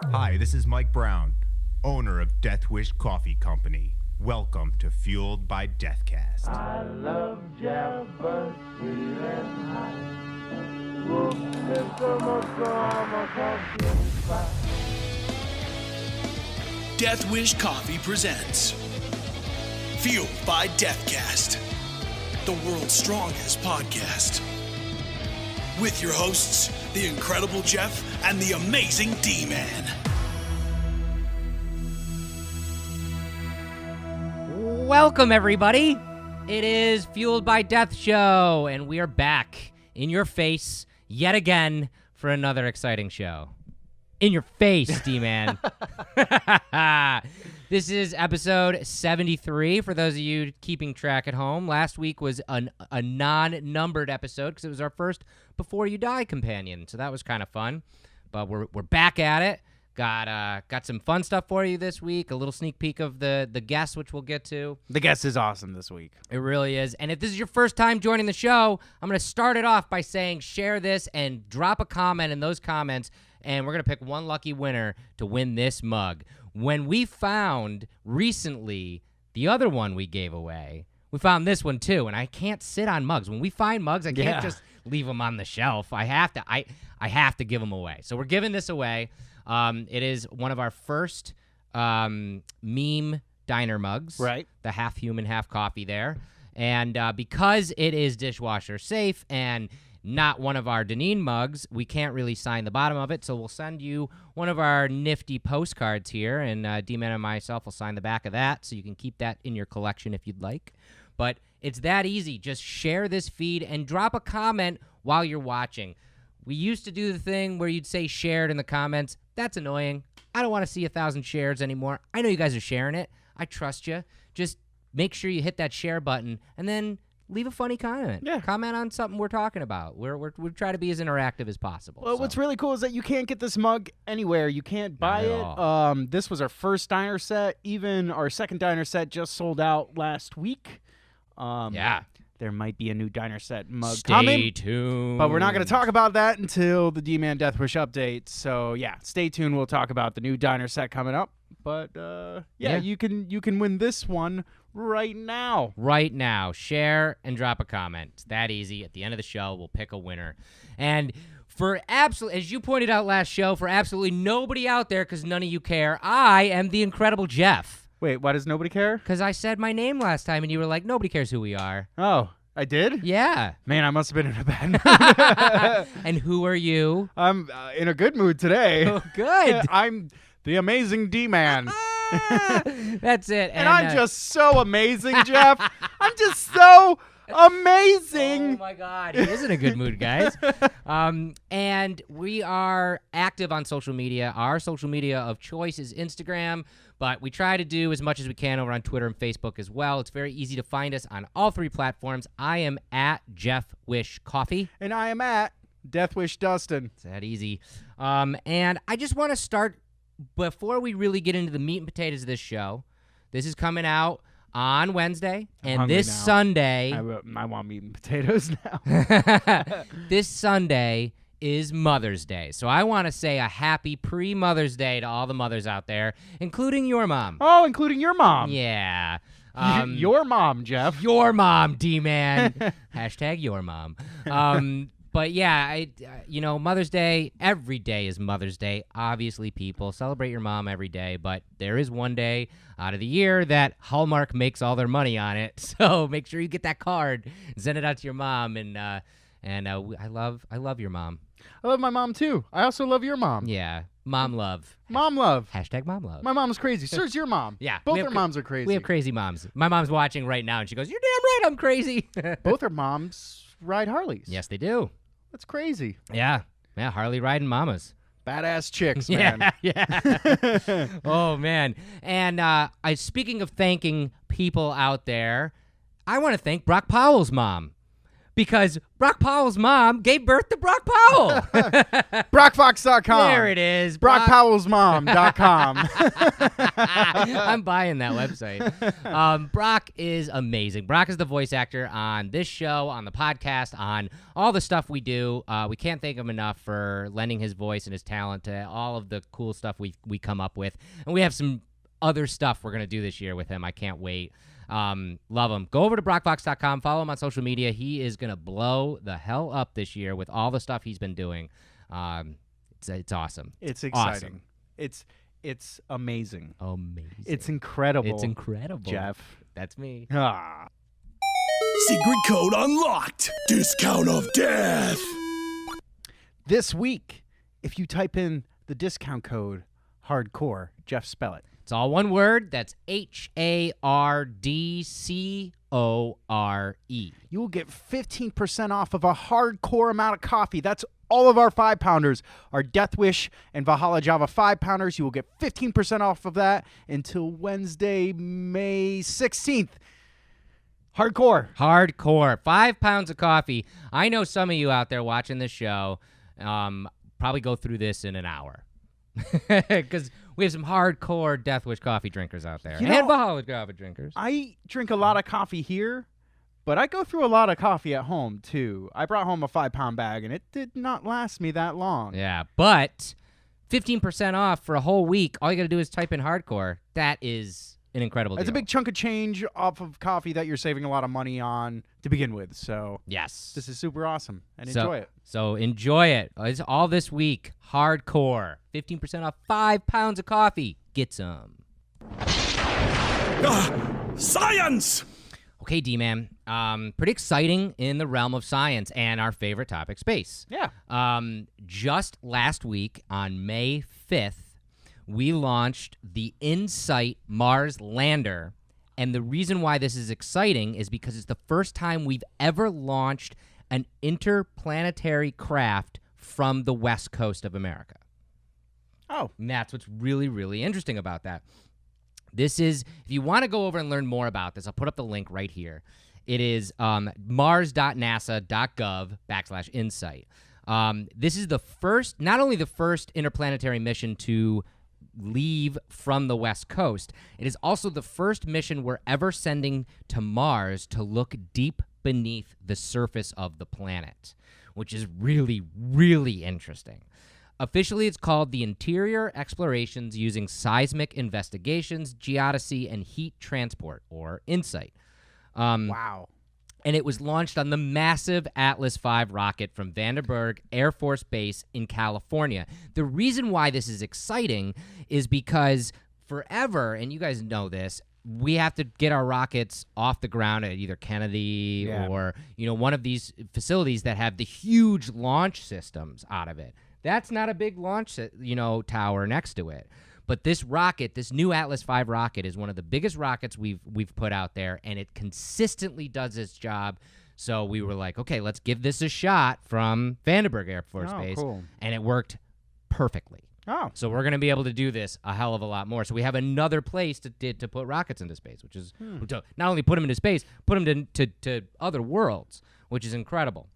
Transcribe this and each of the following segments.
Hi, this is Mike Brown, owner of Death Wish Coffee Company. Welcome to Fueled by Deathcast. I love Jeff, but sweet and high. Whoop, Mr. Montgomery, coffee and spice. Death Wish Coffee presents Fueled by Deathcast, the world's strongest podcast. With your hosts, the incredible Jeff and the amazing D-Man. Welcome, everybody. It is Fueled by Death Show, and we are back in your face yet again for another exciting show. In your face, D-Man. This is episode 73, for those of you keeping track at home. Last week was a non-numbered episode because it was our first Before You Die companion, so that was kind of fun. But we're back at it. Got some fun stuff for you this week, a little sneak peek of the guest, which we'll get to. The guest is awesome this week. It really is. And if this is your first time joining the show, I'm going to start it off by saying share this and drop a comment in those comments, and we're going to pick one lucky winner to win this mug. When we found recently the other one we gave away, we found this one too, and I can't sit on mugs. When we find mugs, I can't just leave them on the shelf. I have to give them away. So we're giving this away. It is one of our first meme diner mugs. Right. The half human, half coffee there. And because it is dishwasher safe and not one of our Deneen mugs, we can't really sign the bottom of it, so we'll send you one of our nifty postcards here, and D-Man and myself will sign the back of that, so you can keep that in your collection if you'd like. But it's that easy. Just share this feed and drop a comment while you're watching. We used to do the thing where you'd say shared in the comments. That's annoying. I don't want to see 1,000 shares anymore. I know you guys are sharing it. I trust you. Just make sure you hit that share button, and then leave a funny comment. Yeah. Comment on something we're talking about. We try to be as interactive as possible. Well, so. what's really cool is that you can't get this mug anywhere. You can't buy Not it. This was our first diner set. Even our second diner set just sold out last week. Yeah. There might be a new diner set mug Stay coming. tuned. But we're not going to talk about that until the D-Man Death Wish update. So, yeah, stay tuned. We'll talk about the new diner set coming up. But, yeah, you can win this one right now. Right now. Share and drop a comment. It's that easy. At the end of the show, we'll pick a winner. And for absolutely, as you pointed out last show, for absolutely nobody out there, because none of you care, I am the incredible Jeff. Wait, why does nobody care? Because I said my name last time, and you were like, nobody cares who we are. Oh, I did? Yeah. Man, I must have been in a bad mood. And who are you? I'm in a good mood today. Oh, good. I'm the amazing D-Man. That's it. And I'm just so amazing, Jeff. I'm just so amazing. Oh, my God. He is in a good mood, guys. And we are active on social media. Our social media of choice is Instagram, but we try to do as much as we can over on Twitter and Facebook as well. It's very easy to find us on all three platforms. I am at Jeff Wish Coffee. And I am at Death Wish Dustin. It's that easy. And I just want to start, before we really get into the meat and potatoes of this show, this is coming out on Wednesday, and this Sunday... I want meat and potatoes now. This Sunday is Mother's Day. So I want to say a happy pre-Mother's Day to all the mothers out there, including your mom. Oh, including your mom. Yeah. Your mom, Jeff. Your mom, D-Man. Hashtag your mom. But yeah, Mother's Day, every day is Mother's Day. Obviously, people celebrate your mom every day, but there is one day out of the year that Hallmark makes all their money on it. So make sure you get that card, send it out to your mom, and I love your mom. I love my mom, too. I also love your mom. Yeah, mom love. Mom love. Hashtag mom love. My mom's crazy. So's your mom. Yeah. Both our moms are crazy. We have crazy moms. My mom's watching right now, and she goes, "You're damn right, I'm crazy." Both our moms ride Harleys. Yes, they do. That's crazy. Yeah. Yeah, Harley riding mamas. Badass chicks, man. Yeah. Oh, man. And speaking of thanking people out there, I want to thank Brock Powell's mom. because Brock Powell's mom gave birth to Brock Powell. BrockFox.com. There it is. BrockPowell'sMom.com. I'm buying that website. Brock is amazing. Brock is the voice actor on this show, on the podcast, on all the stuff we do. We can't thank him enough for lending his voice and his talent to all of the cool stuff we come up with. And we have some other stuff we're going to do this year with him. I can't wait. Love him. Go over to BrockFox.com. Follow him on social media. He is going to blow the hell up this year with all the stuff he's been doing. It's awesome. It's exciting. Awesome. It's amazing. Amazing. It's incredible. It's incredible. Jeff. That's me. Ah. Secret code unlocked. Discount of death. This week, if you type in the discount code hardcore, Jeff, spell it. It's all one word. That's HARDCORE. You will get 15% off of a hardcore amount of coffee. That's all of our 5-pounders. Our Death Wish and Valhalla Java 5-pounders. You will get 15% off of that until Wednesday, May 16th. Hardcore. 5 pounds of coffee. I know some of you out there watching this show probably go through this in an hour. Because we have some hardcore Death Wish coffee drinkers out there. You know, and Valhalla coffee drinkers. I drink a lot of coffee here, but I go through a lot of coffee at home, too. I brought home a 5-pound bag, and it did not last me that long. Yeah, but 15% off for a whole week. All you got to do is type in hardcore. That is an incredible deal. It's a big chunk of change off of coffee that you're saving a lot of money on to begin with. So yes, this is super awesome, and enjoy it. So enjoy it. It's all this week. Hardcore. 15% off 5 pounds of coffee. Get some. Science! Okay, D-Man. Pretty exciting in the realm of science and our favorite topic, space. Yeah. Just last week on May 5th, we launched the InSight Mars lander, and the reason why this is exciting is because it's the first time we've ever launched an interplanetary craft from the west coast of America. Oh. And that's what's really, really interesting about that. This is, if you want to go over and learn more about this, I'll put up the link right here. It is mars.nasa.gov/insight. This is the first, not only the first interplanetary mission to leave from the west coast, it is also the first mission we're ever sending to Mars to look deep beneath the surface of the planet, which is really, really interesting. Officially, it's called the Interior Explorations Using Seismic Investigations, Geodesy, and Heat Transport, or InSight. Wow. And it was launched on the massive Atlas V rocket from Vandenberg Air Force Base in California. The reason why this is exciting is because forever, and you guys know this, we have to get our rockets off the ground at either Kennedy or, one of these facilities that have the huge launch systems out of it. That's not a big launch, tower next to it. But this rocket, this new Atlas V rocket, is one of the biggest rockets we've put out there, and it consistently does its job. So we were like, okay, let's give this a shot from Vandenberg Air Force Base. Cool. And it worked perfectly. Oh. So we're going to be able to do this a hell of a lot more. So we have another place to put rockets into space, which is to not only put them into space, put them to other worlds, which is incredible.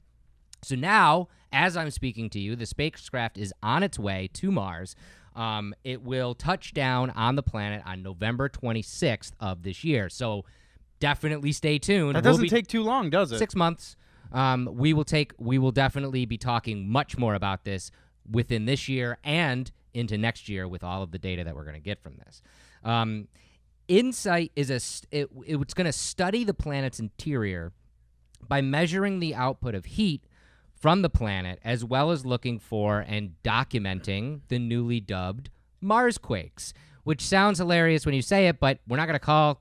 So now, as I'm speaking to you, the spacecraft is on its way to Mars. It will touch down on the planet on November 26th of this year. So definitely stay tuned. That doesn't take too long, does it? 6 months. We will definitely be talking much more about this within this year and into next year with all of the data that we're going to get from this. InSight is it's going to study the planet's interior by measuring the output of heat from the planet, as well as looking for and documenting the newly dubbed Marsquakes, which sounds hilarious when you say it, but we're not going to call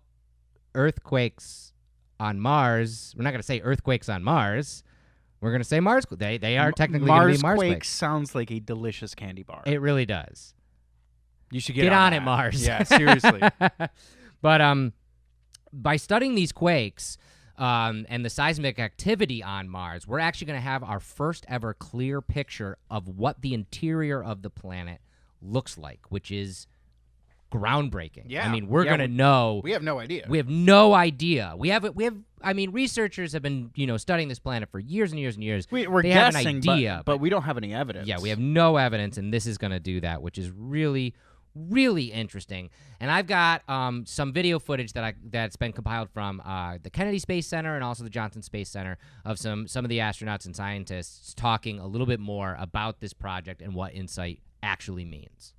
earthquakes on Mars. We're not going to say earthquakes on Mars. We're going to say Mars. They are technically going to be Marsquakes. Sounds like a delicious candy bar. It really does. You should get on that. it, Mars. Yeah, seriously. But by studying these quakes, and the seismic activity on Mars, we're actually going to have our first ever clear picture of what the interior of the planet looks like, which is groundbreaking. Yeah. I mean, we're Yeah, gonna know. We have no idea. We have no idea. We have. I mean, researchers have been, studying this planet for years and years and years. We're they guessing, have an idea, but we don't have any evidence. yeah, we have no evidence, and this is going to do that, which is really, really interesting. And I've got some video footage that's been compiled from the Kennedy Space Center and also the Johnson Space Center of some of the astronauts and scientists talking a little bit more about this project and what InSight actually means.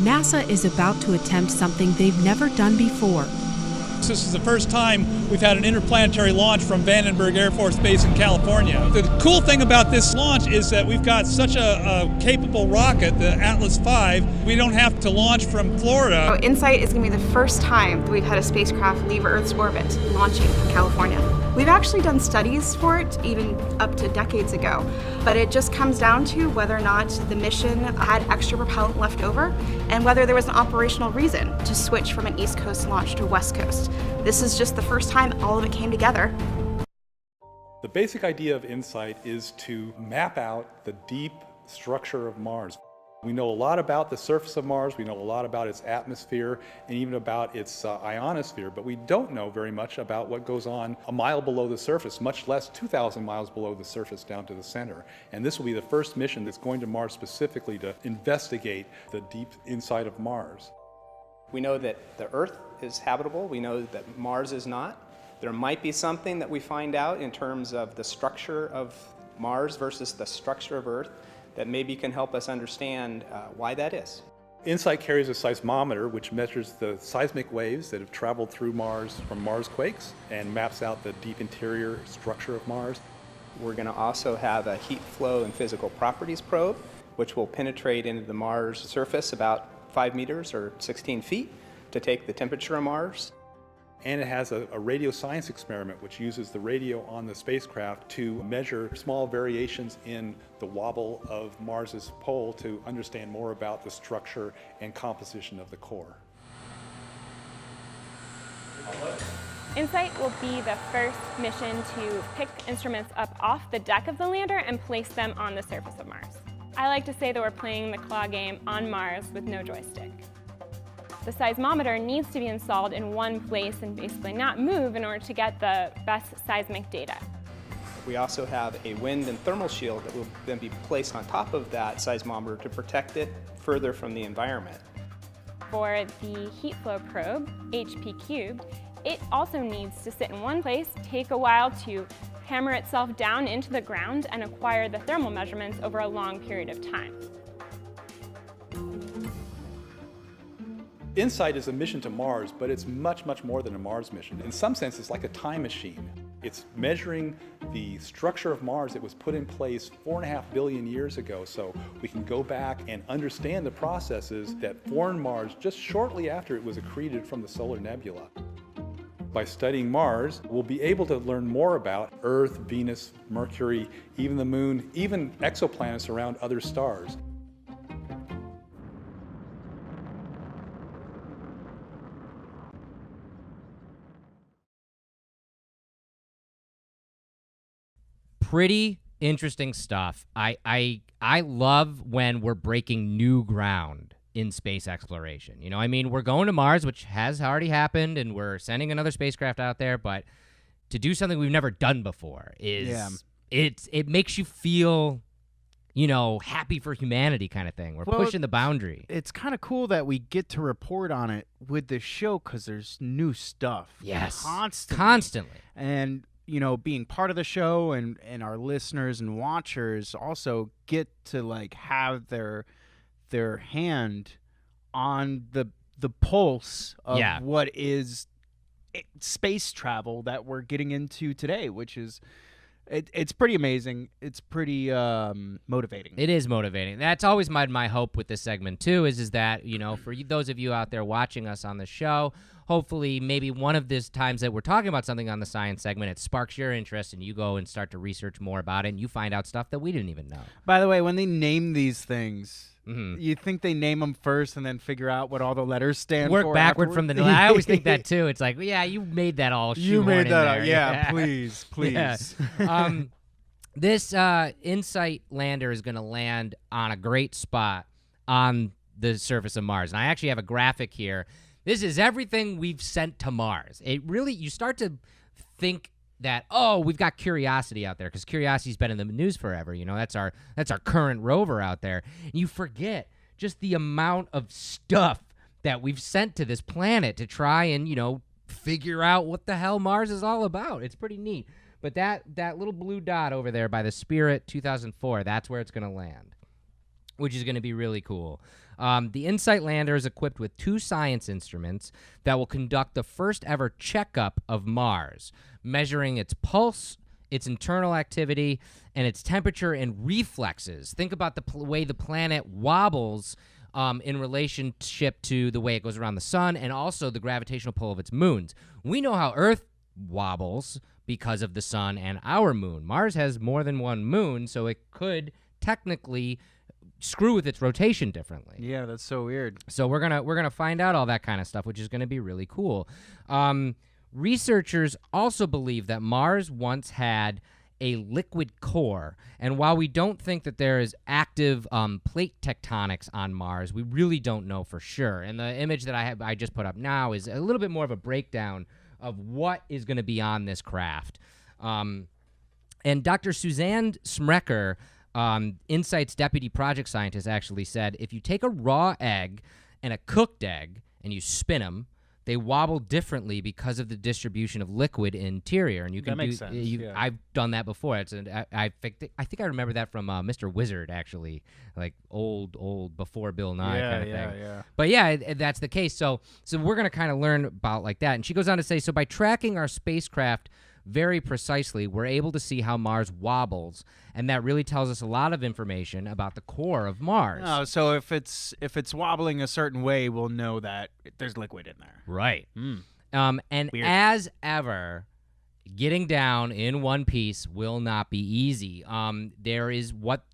NASA is about to attempt something they've never done before. This is the first time we've had an interplanetary launch from Vandenberg Air Force Base in California. The cool thing about this launch is that we've got such a capable rocket, the Atlas V, we don't have to launch from Florida. So InSight is going to be the first time that we've had a spacecraft leave Earth's orbit, launching from California. We've actually done studies for it, even up to decades ago, but it just comes down to whether or not the mission had extra propellant left over and whether there was an operational reason to switch from an East Coast launch to a West Coast. This is just the first time all of it came together. The basic idea of InSight is to map out the deep structure of Mars. We know a lot about the surface of Mars, we know a lot about its atmosphere, and even about its ionosphere, but we don't know very much about what goes on a mile below the surface, much less 2,000 miles below the surface down to the center. And this will be the first mission that's going to Mars specifically to investigate the deep inside of Mars. We know that the Earth is habitable, we know that Mars is not. There might be something that we find out in terms of the structure of Mars versus the structure of Earth that maybe can help us understand why that is. InSight carries a seismometer which measures the seismic waves that have traveled through Mars from Mars quakes and maps out the deep interior structure of Mars. We're going to also have a heat flow and physical properties probe, which will penetrate into the Mars surface about 5 meters or 16 feet to take the temperature of Mars. And it has a radio science experiment which uses the radio on the spacecraft to measure small variations in the wobble of Mars's pole to understand more about the structure and composition of the core. InSight will be the first mission to pick instruments up off the deck of the lander and place them on the surface of Mars. I like to say that we're playing the claw game on Mars with no joystick. The seismometer needs to be installed in one place and basically not move in order to get the best seismic data. We also have a wind and thermal shield that will then be placed on top of that seismometer to protect it further from the environment. For the heat flow probe, HP cubed, it also needs to sit in one place, take a while to hammer itself down into the ground and acquire the thermal measurements over a long period of time. InSight is a mission to Mars, but it's much, much more than a Mars mission. In some sense, it's like a time machine. It's measuring the structure of Mars that was put in place 4.5 billion years ago, so we can go back and understand the processes that formed Mars just shortly after it was accreted from the solar nebula. By studying Mars, we'll be able to learn more about Earth, Venus, Mercury, even the Moon, even exoplanets around other stars. Pretty interesting stuff. I love when we're breaking new ground in space exploration. I mean, we're going to Mars, which has already happened, and we're sending another spacecraft out there, but to do something we've never done before it makes you feel, happy for humanity kind of thing. We're pushing the boundary. It's kind of cool that we get to report on it with this show because there's new stuff. Yes. Constantly. And being part of the show and our listeners and watchers also get to have their hand on the pulse of what is space travel that we're getting into today, which is it's pretty amazing. It's pretty motivating. It is motivating. That's always my hope with this segment too, is that, for those of you out there watching us on the show, hopefully maybe one of these times that we're talking about something on the science segment, it sparks your interest and you go and start to research more about it and you find out stuff that we didn't even know. By the way, when they name these things, you think they name them first and then figure out what all the letters stand for? Work backward from the name. I always think that too. It's like, yeah, you made that all shoehorn You made that in there. up. Yeah, please. Yeah. This InSight lander is going to land on a great spot on the surface of Mars. And I actually have a graphic here. This is everything we've sent to Mars. It really, you start to think that, oh, we've got Curiosity out there, because Curiosity's been in the news forever. You know, that's our current rover out there. And you forget just the amount of stuff that we've sent to this planet to try and, you know, figure out what the hell Mars is all about. It's pretty neat. But that little blue dot over there by the Spirit 2004, that's where it's going to land, which is going to be really cool. The InSight lander is equipped with 2 science instruments that will conduct the first ever checkup of Mars, measuring its pulse, its internal activity, and its temperature and reflexes. Think about the way the planet wobbles in relationship to the way it goes around the sun, and also the gravitational pull of its moons. We know how Earth wobbles because of the sun and our moon. Mars has more than one moon, so it could technically screw with its rotation differently. Yeah, that's so weird. So we're gonna find out all that kind of stuff, which is gonna be really cool. Researchers also believe that Mars once had a liquid core, and while we don't think that there is active plate tectonics on Mars, we really don't know for sure. And the image that I just put up now is a little bit more of a breakdown of what is going to be on this craft. And Dr. Suzanne Smrecker, InSight's deputy project scientist, actually said, if you take a raw egg and a cooked egg and you spin them, they wobble differently because of the distribution of liquid interior. And you can that makes sense. Yeah. I've done that before. I think I remember that from Mr. Wizard, actually, like old before Bill Nye kind of thing. Yeah. But yeah, that's the case. So we're going to kind of learn about like that. And she goes on to say, so by tracking our spacecraft very precisely, we're able to see how Mars wobbles, and that really tells us a lot of information about the core of Mars. Oh, so if it's wobbling a certain way, we'll know that there's liquid in there. Right. And Weird. as ever, getting down in one piece will not be easy. There is what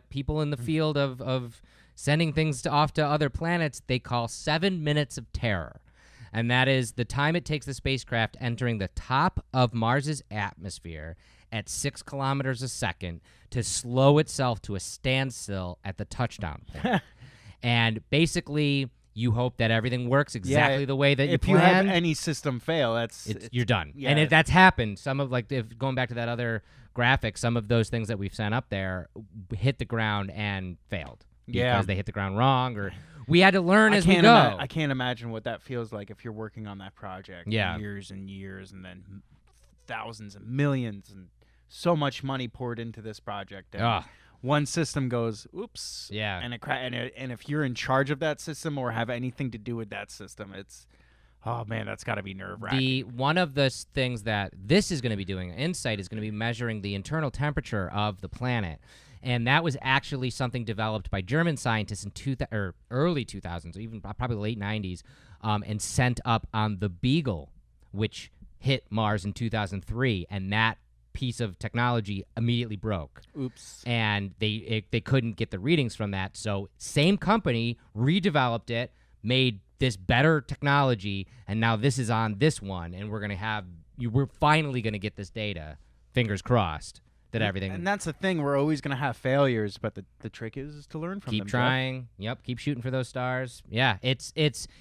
people in the field of sending things off to other planets, they call 7 minutes of terror. And that is the time it takes the spacecraft entering the top of Mars's atmosphere at 6 kilometers a second to slow itself to a standstill at the touchdown point. And basically, you hope that everything works exactly the way that you planned. If you have any system fail, you're done. Yeah. And that's happened. Some of, like, going back to that other graphic, some of those things that we've sent up there hit the ground and failed. Because they hit the ground wrong, or we had to learn as we go. I can't imagine what that feels like if you're working on that project years and years, and then thousands and millions and so much money poured into this project. And one system goes, oops. Yeah. And if you're in charge of that system or have anything to do with that system, it's, oh man, that's got to be nerve-wracking. One of the things that this is going to be doing, InSight, is going to be measuring the internal temperature of the planet. And that was actually something developed by German scientists in early 2000s, even probably late 90s, and sent up on the Beagle, which hit Mars in 2003. And that piece of technology immediately broke. Oops. And they couldn't get the readings from that. So same company redeveloped it, made this better technology, and now this is on this one. And we're finally going to get this data. Fingers crossed. That everything, and that's the thing, we're always going to have failures, but the trick is to learn from them. Keep trying. Yep, keep shooting for those stars. Yeah, it's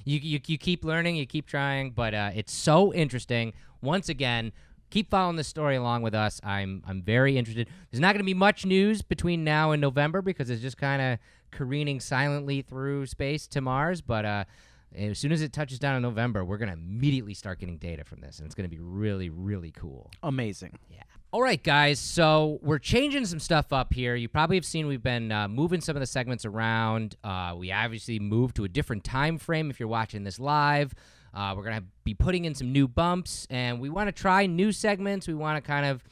you keep learning, you keep trying, but it's so interesting. Once again, keep following this story along with us. I'm very interested. There's not going to be much news between now and November because it's just kind of careening silently through space to Mars, but as soon as it touches down in November, we're going to immediately start getting data from this, and it's going to be really, really cool. Amazing. Yeah. All right, guys, so we're changing some stuff up here. You probably have seen we've been moving some of the segments around. We obviously moved to a different time frame if you're watching this live. We're going to be putting in some new bumps, and we want to try new segments. We want to kind of,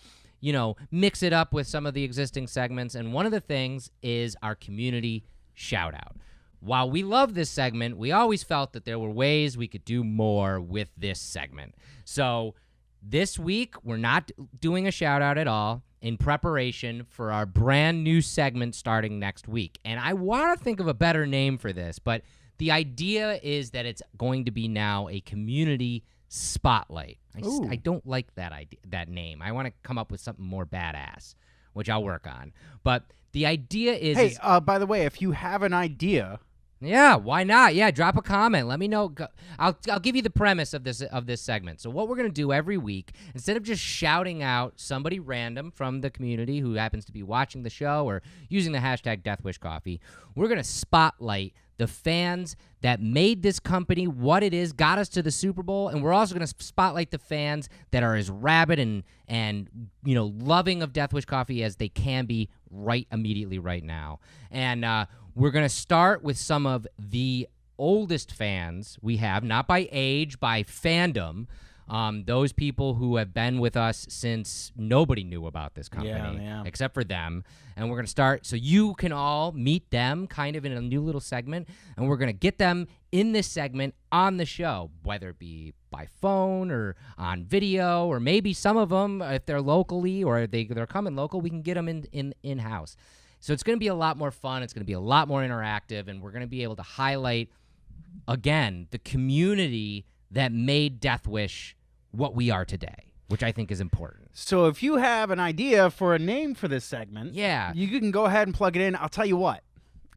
mix it up with some of the existing segments, and one of the things is our community shout-out. While we love this segment, we always felt that there were ways we could do more with this segment. So this week, we're not doing a shout-out at all in preparation for our brand new segment starting next week. And I want to think of a better name for this, but the idea is that it's going to be now a community spotlight. I don't like that name. I want to come up with something more badass. which I'll work on. But the idea is... Hey, by the way, if you have an idea... Yeah, why not? Yeah, drop a comment. Let me know. I'll give you the premise of this segment. So what we're going to do every week, instead of just shouting out somebody random from the community who happens to be watching the show or using the hashtag DeathWishCoffee, we're going to spotlight the fans that made this company what it is, got us to the Super Bowl, and we're also going to spotlight the fans that are as rabid and loving of Death Wish Coffee as they can be immediately right now. And we're going to start with some of the oldest fans we have, not by age, by fandom. Those people who have been with us since nobody knew about this company, except for them. And we're going to start so you can all meet them kind of in a new little segment. And we're going to get them in this segment on the show, whether it be by phone or on video, or maybe some of them, if they're locally or they're coming local, we can get them in-house. So it's going to be a lot more fun. It's going to be a lot more interactive. And we're going to be able to highlight, again, the community that made Death Wish what we are today, which I think is important. So if you have an idea for a name for this segment, you can go ahead and plug it in. I'll tell you what.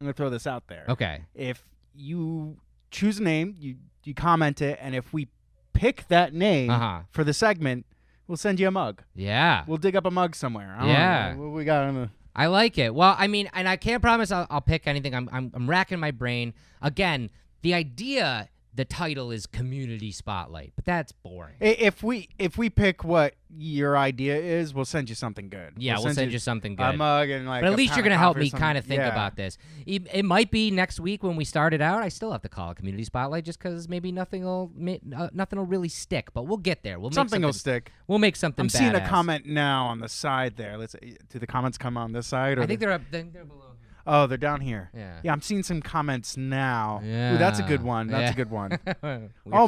I'm going to throw this out there. Okay. If you choose a name, you comment it, and if we pick that name for the segment, we'll send you a mug. Yeah. We'll dig up a mug somewhere. I don't know what we got on the... I like it. Well, I mean, and I can't promise I'll pick anything. I'm racking my brain. Again, the idea... The title is Community Spotlight, but that's boring. If we pick what your idea is, we'll send you something good. Yeah, we'll send you something good. A mug and like. But at least you're gonna help me kind of think yeah. about this. It might be next week when we start it out. I still have to call it Community Spotlight just because maybe nothing will really stick. But we'll get there. Something will stick. We'll make something. I'm seeing badass. a comment now on the side there. Do the comments come on this side? Or I think they're up. They're below. Oh, they're down here. Yeah, I'm seeing some comments now. Yeah. Ooh, that's a good one. That's a good one.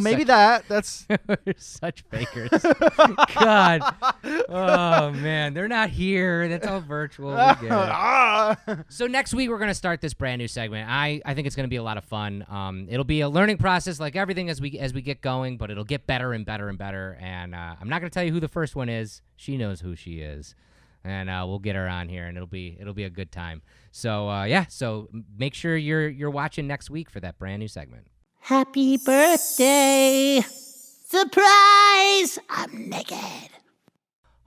Maybe that. That's we're such fakers. God. Oh, man. They're not here. That's all virtual. We get it. So next week, we're going to start this brand new segment. I think it's going to be a lot of fun. It'll be a learning process like everything as we get going, but it'll get better and better and better. And I'm not going to tell you who the first one is. She knows who she is. And we'll get her on here, and it'll be a good time. So so make sure you're watching next week for that brand new segment. Happy birthday! Surprise! I'm naked.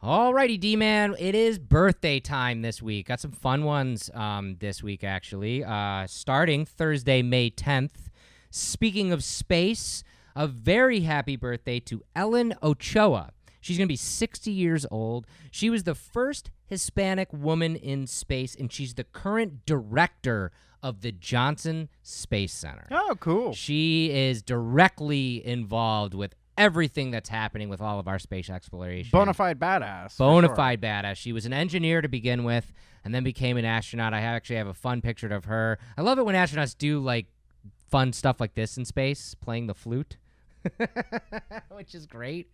Alrighty, D-Man, it is birthday time this week. Got some fun ones this week, actually. Starting Thursday, May 10th. Speaking of space, a very happy birthday to Ellen Ochoa. She's going to be 60 years old. She was the first Hispanic woman in space, and she's the current director of the Johnson Space Center. Oh, cool. She is directly involved with everything that's happening with all of our space exploration. Bonafide badass. Bonafide badass. She was an engineer to begin with and then became an astronaut. I actually have a fun picture of her. I love it when astronauts do, like, fun stuff like this in space, playing the flute. Which is great.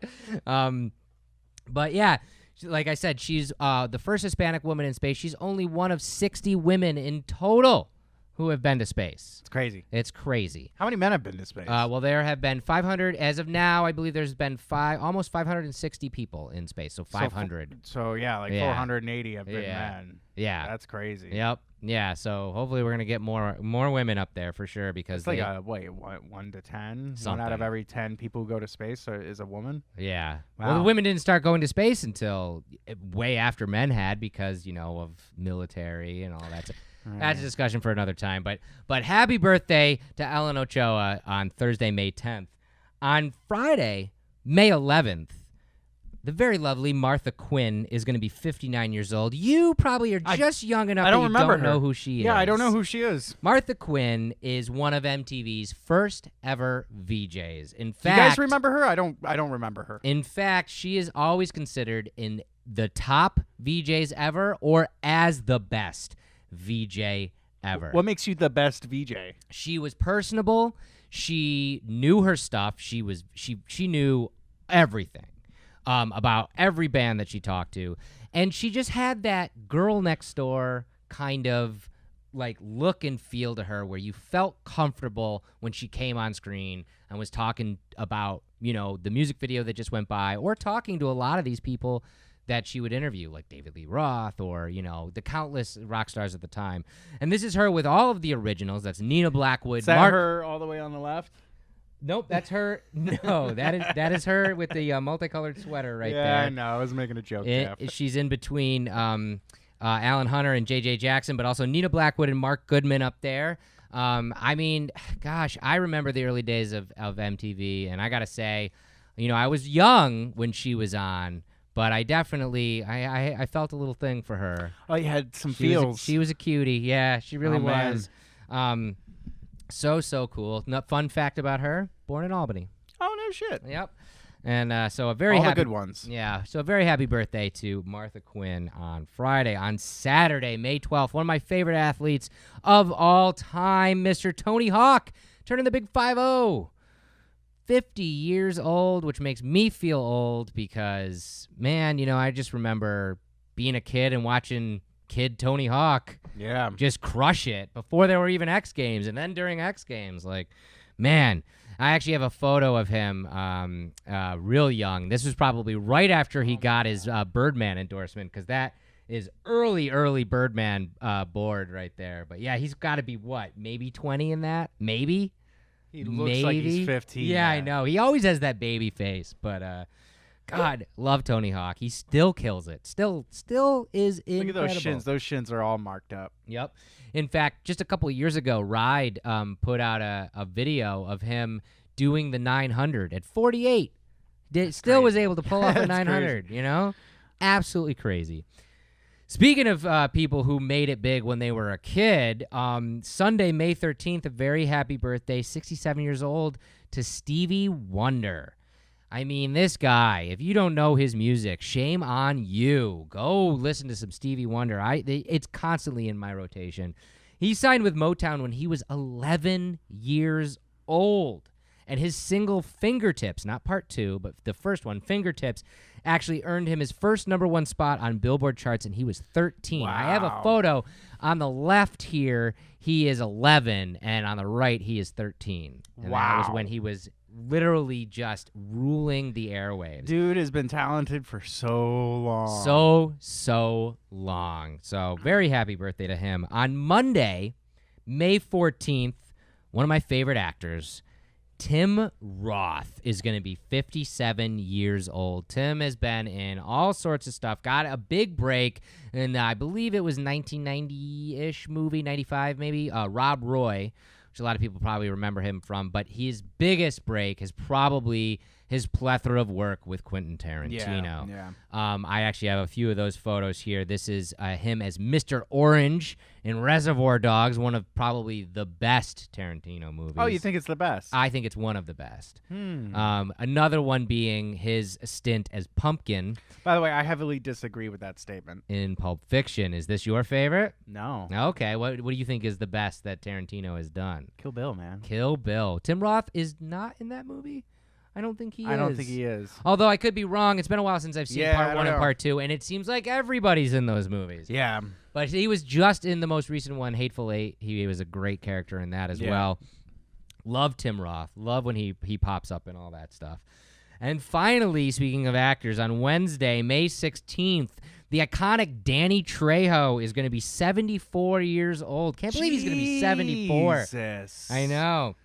But yeah, like I said, she's the first Hispanic woman in space. She's only one of 60 women in total who have been to space. It's crazy. It's crazy. How many men have been to space? Well, there have been 500. As of now, I believe there's been almost 560 people in space, so 500. So 480 have been men. Yeah. That's crazy. Yep. Yeah, so hopefully we're going to get more women up there for sure because it's like 1 to 10? Something. 1 out of every 10 people who go to space is a woman? Yeah. Wow. Well, the women didn't start going to space until way after men had because, of military and all that. That's a discussion for another time. But happy birthday to Ellen Ochoa on Thursday, May 10th. On Friday, May 11th, the very lovely Martha Quinn is going to be 59 years old. You probably are just young enough that you don't know who she is. Yeah, I don't know who she is. Martha Quinn is one of MTV's first ever VJs. In fact, you guys remember her? I don't remember her. In fact, she is always considered in the top VJs ever or as the best VJ ever. What makes you the best VJ? She was personable. She knew her stuff. She knew everything. About every band that she talked to. And she just had that girl next door kind of like look and feel to her where you felt comfortable when she came on screen and was talking about, the music video that just went by or talking to a lot of these people that she would interview, like David Lee Roth or, the countless rock stars at the time. And this is her with all of the originals. That's Nina Blackwood. Is that her all the way on the left? Nope, that's her. No, that is her with the multicolored sweater right there. Yeah, I know. I was making a joke, Jeff. She's in between Alan Hunter and J.J. Jackson, but also Nina Blackwood and Mark Goodman up there. I mean, gosh, I remember the early days of MTV, and I got to say, I was young when she was on, but I definitely, I felt a little thing for her. Oh, you had some feels. She was a cutie. Yeah, she really was. So cool. Fun fact about her, born in Albany. Oh, no shit. Yep. And so a very all happy, the good ones. Yeah. So a very happy birthday to Martha Quinn on Friday. On Saturday, May 12th, one of my favorite athletes of all time, Mr. Tony Hawk, turning the big 5-0. 50 years old, which makes me feel old because, man, I just remember being a kid and watching kid Tony Hawk just crush it before there were even X Games, and then during X Games. Like, man, I actually have a photo of him real young. This was probably right after he got his Birdman endorsement, because that is early Birdman board right there. But yeah, he's got to be maybe 20 in that? Maybe? He looks like he's 15. Yeah, I know. He always has that baby face, but God, love Tony Hawk. He still kills it. Still is incredible. Look at those shins. Those shins are all marked up. Yep. In fact, just a couple of years ago, Ride put out a video of him doing the 900 at 48. Still was able to pull off a 900, crazy. Absolutely crazy. Speaking of people who made it big when they were a kid, Sunday, May 13th, a very happy birthday, 67 years old, to Stevie Wonder. I mean, this guy, if you don't know his music, shame on you. Go listen to some Stevie Wonder. It's constantly in my rotation. He signed with Motown when he was 11 years old. And his single Fingertips, not part 2, but the first one, Fingertips, actually earned him his first #1 spot on Billboard charts, and he was 13. Wow. I have a photo. On the left here, he is 11, and on the right, he is 13. And that was when he was literally just ruling the airwaves. Dude has been talented for so long. So long. So very happy birthday to him. On Monday, May 14th, one of my favorite actors, Tim Roth, is going to be 57 years old. Tim has been in all sorts of stuff, got a big break, and I believe it was 1990-ish movie, 95 maybe, Rob Roy, which a lot of people probably remember him from, but his biggest break is probably his plethora of work with Quentin Tarantino. Yeah. I actually have a few of those photos here. This is him as Mr. Orange in Reservoir Dogs, one of probably the best Tarantino movies. Oh, you think it's the best? I think it's one of the best. Another one being his stint as Pumpkin. By the way, I heavily disagree with that statement. In Pulp Fiction. Is this your favorite? No. Okay. What do you think is the best that Tarantino has done? Kill Bill, man. Kill Bill. Tim Roth is not in that movie? I don't think he is. I don't think he is. Although I could be wrong. It's been a while since I've seen part 1 and know. part 2, and it seems like everybody's in those movies. Yeah. But he was just in the most recent one, Hateful Eight. He was a great character in that as well. Love Tim Roth. Love when he pops up and all that stuff. And finally, speaking of actors, on Wednesday, May 16th, the iconic Danny Trejo is going to be 74 years old. Can't believe he's going to be 74. Jesus. I know.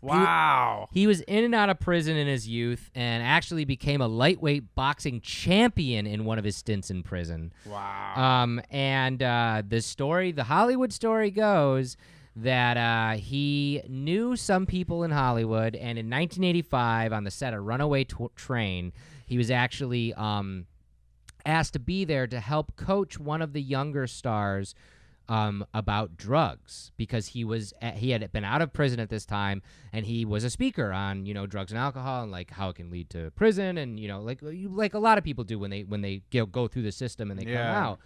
Wow. He was in and out of prison in his youth and actually became a lightweight boxing champion in one of his stints in prison. Wow. The Hollywood story goes that he knew some people in Hollywood, and in 1985, on the set of Runaway Train, he was actually asked to be there to help coach one of the younger stars about drugs, because he had been out of prison at this time, and he was a speaker on drugs and alcohol and like how it can lead to prison, and like a lot of people do when they go through the system and they come out.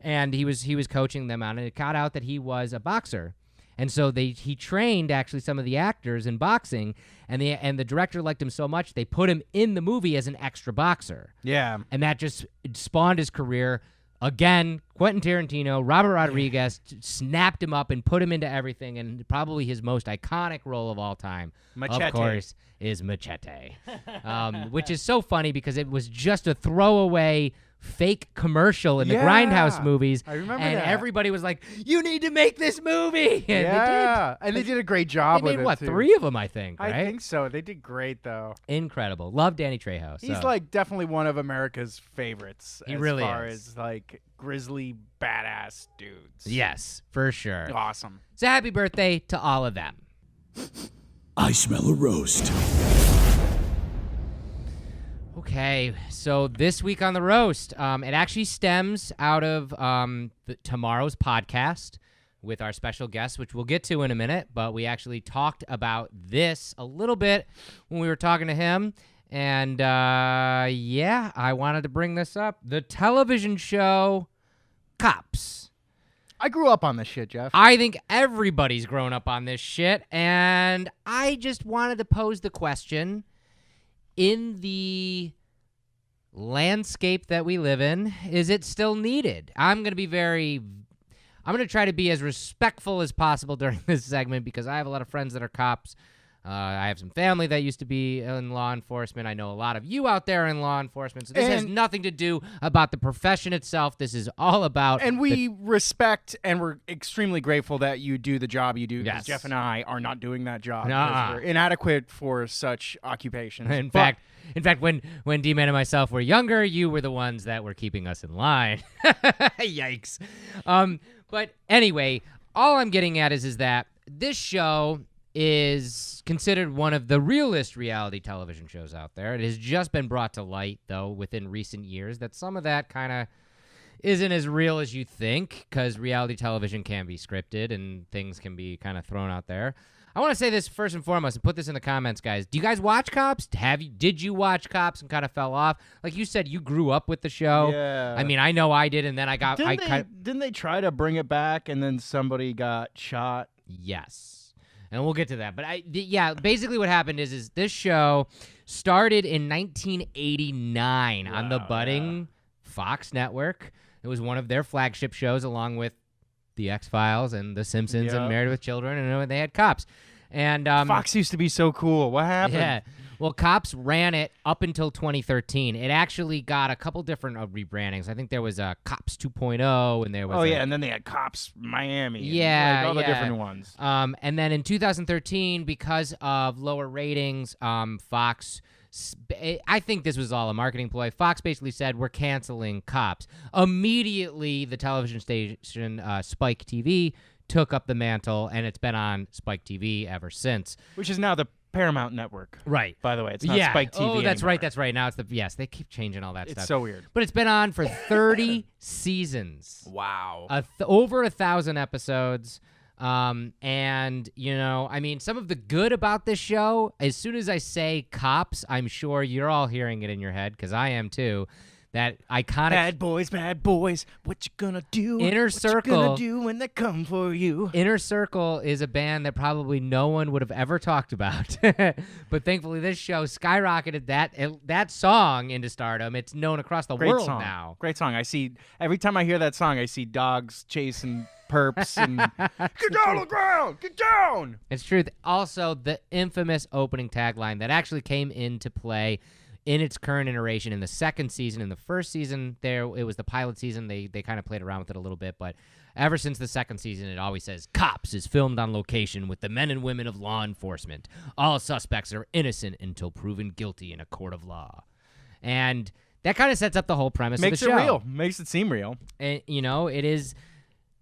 And he was coaching them on, and it got out that he was a boxer. And so he trained actually some of the actors in boxing, and the director liked him so much they put him in the movie as an extra boxer. Yeah. And that just spawned his career. Again, Quentin Tarantino, Robert Rodriguez snapped him up and put him into everything, and probably his most iconic role of all time, Machete. of course, is Machete, which is so funny because it was just a throwaway fake commercial in the Yeah, Grindhouse movies. I remember and that. everybody was like, "You need to make this movie." And Yeah, and they did a great job They with made, it, what, too. 3 of them, I think, right? I think so. They did great, though. Incredible. Love Danny Trejo. He's so. like definitely one of America's favorites. He as really far is. as like grizzly badass dudes. Yes, for sure. Awesome. So happy birthday to all of them. I smell a roast. Okay, so this week on the roast, it actually stems out of tomorrow's podcast with our special guest, which we'll get to in a minute, but we actually talked about this a little bit when we were talking to him, and yeah, I wanted to bring this up. The television show Cops. I grew up on this shit, Jeff. I think everybody's grown up on this shit, and I just wanted to pose the question, in the landscape that we live in, is it still needed? I'm going to try to be as respectful as possible during this segment because I have a lot of friends that are cops. I have some family that used to be in law enforcement. I know a lot of you out there in law enforcement. So this has nothing to do about the profession itself. This is all about... And we respect and we're extremely grateful that you do the job you do. Because Yes. Jeff and I are not doing that job. Nuh-uh. We're inadequate for such occupations. In fact, when D-Man and myself were younger, you were the ones that were keeping us in line. Yikes. But anyway, all I'm getting at is that this show is considered one of the realest reality television shows out there. It has just been brought to light, though, within recent years, that some of that kind of isn't as real as you think, because reality television can be scripted and things can be kind of thrown out there. I want to say this first and foremost and put this in the comments, guys. Do you guys watch Cops? Did you watch Cops and kind of fell off? Like you said, you grew up with the show. Yeah. I mean, I know I did, and then I got... Didn't they try to bring it back and then somebody got shot? Yes. And we'll get to that. But yeah, basically what happened is this show started in 1989 on the budding Fox network. It was one of their flagship shows along with The X-Files and The Simpsons and Married with Children, and they had Cops. And Fox used to be so cool. What happened? Yeah. Well, Cops ran it up until 2013. It actually got a couple different rebrandings. I think there was a Cops 2.0, and there was and then they had Cops Miami. Yeah, and, all the different ones. And then in 2013, because of lower ratings, Fox, I think this was all a marketing ploy. Fox basically said, we're canceling Cops. Immediately, the television station Spike TV took up the mantle, and it's been on Spike TV ever since. Which is now the Paramount Network. Right. By the way, it's not Spike TV Oh, that's anymore. right. That's right. Now it's they keep changing all that stuff. It's so weird. But it's been on for 30 seasons. Wow. Over 1,000 episodes. And, you know, I mean, some of the good about this show, as soon as I say Cops, I'm sure you're all hearing it in your head, because I am too. That iconic... Bad boys, what you gonna do? Inner Circle. What you gonna do when they come for you? Inner Circle is a band that probably no one would have ever talked about. But thankfully, this show skyrocketed that song into stardom. It's known across the Great world song. now. Great song. Every time I hear that song, I see dogs chasing perps and get down on the ground, get down. It's true. Also, the infamous opening tagline that actually came into play in its current iteration in the second season. In the first season, it was the pilot season. They kind of played around with it a little bit, but ever since the second season, it always says, Cops is filmed on location with the men and women of law enforcement. All suspects are innocent until proven guilty in a court of law. And that kind of sets up the whole premise Makes of the show. it real. Makes it seem real. And, you know, it is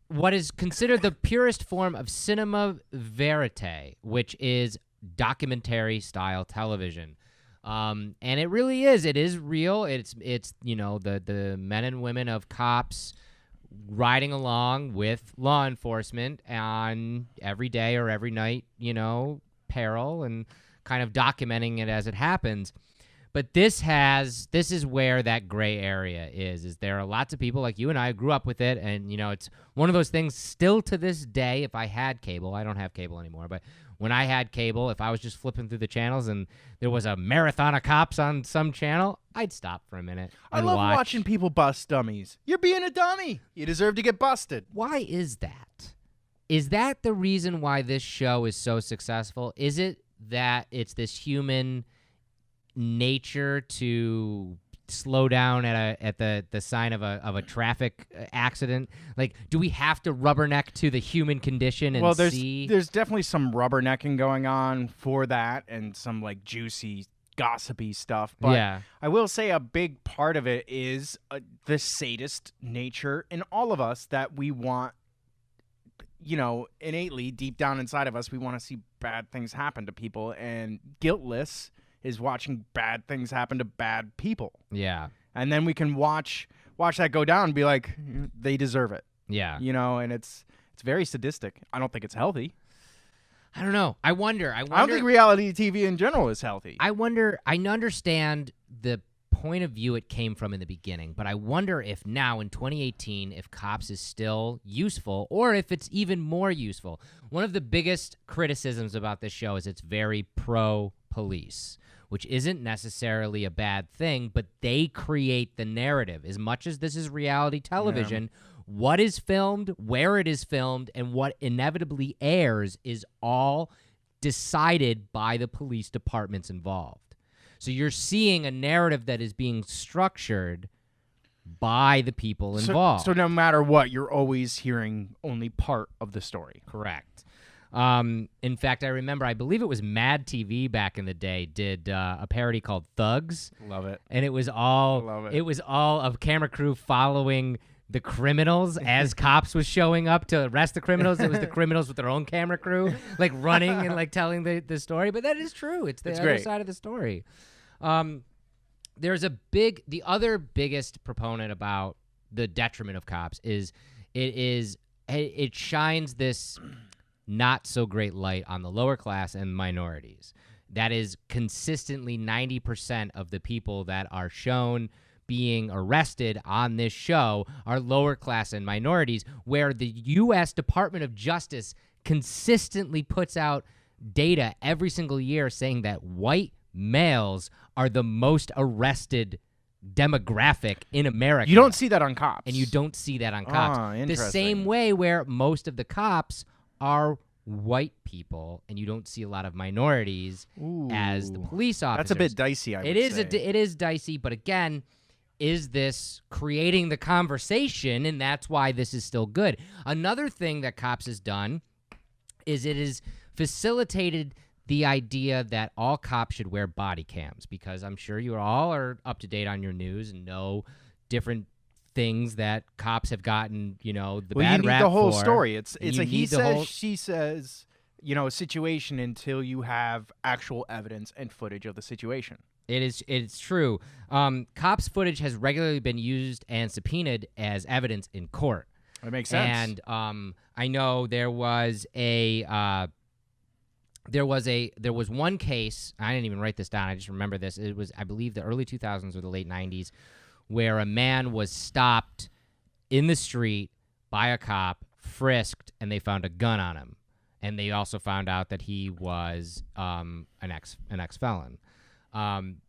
what is considered the purest form of cinema verite, which is documentary-style television. And it really is. It is real. It's you know, the men and women of cops riding along with law enforcement on every day or every night, you know, peril, and kind of documenting it as it happens. But this is where that gray area is there are lots of people like you and I who grew up with it, and, you know, it's one of those things still to this day. If I had cable, I don't have cable anymore, but when I had cable, if I was just flipping through the channels and there was a marathon of cops on some channel, I'd stop for a minute. I and love watch. watching people bust dummies. You're being a dummy. You deserve to get busted. Why is that? Is that the reason why this show is so successful? Is it that it's this human nature to slow down at the sign of a traffic accident? Like, do we have to rubberneck to the human condition and see? There's definitely some rubbernecking going on for that, and some like juicy, gossipy stuff. But yeah. I will say a big part of it is the sadist nature in all of us, that we want, innately deep down inside of us, we want to see bad things happen to people, and Guiltless is watching bad things happen to bad people. Yeah. And then we can watch that go down and be like, they deserve it. Yeah. And it's very sadistic. I don't think it's healthy. I don't know. I wonder. I don't think reality TV in general is healthy. I wonder. I understand the point of view it came from in the beginning, but I wonder if now in 2018, if Cops is still useful, or if it's even more useful. One of the biggest criticisms about this show is it's very pro-police, which isn't necessarily a bad thing, but they create the narrative. As much as this is reality television, what is filmed, where it is filmed, and what inevitably airs is all decided by the police departments involved. So you're seeing a narrative that is being structured by the people involved. So no matter what, you're always hearing only part of the story. Correct. In fact, I believe it was Mad TV back in the day did a parody called Thugs. Love it. And it was all of camera crew following the criminals as cops was showing up to arrest the criminals. It was the criminals with their own camera crew, like running and like telling the story. But that is true. It's the other side of the story. There's the other biggest proponent about the detriment of Cops is it shines this not so great light on the lower class and minorities. That is consistently 90% of the people that are shown being arrested on this show are lower class and minorities, where the U.S. Department of Justice consistently puts out data every single year saying that white males are the most arrested demographic in America. You don't see that on Cops. And you don't see that on Cops. Ah, the interesting. same way where most of the cops are white people, and you don't see a lot of minorities as the police officers. That's a bit dicey, I would say. It is dicey, but again, is this creating the conversation, and that's why this is still good. Another thing that Cops has done is it has facilitated the idea that all cops should wear body cams, because I'm sure you all are up to date on your news and know different things that cops have gotten, the bad rap for. You need the whole story. It's a he says, she says, situation until you have actual evidence and footage of the situation. It's true. Cops footage has regularly been used and subpoenaed as evidence in court. That makes sense. And I know there was one case. I didn't even write this down. I just remember this. It was, I believe, the early 2000s or the late 90s, where a man was stopped in the street by a cop, frisked, and they found a gun on him. And they also found out that he was an ex-felon.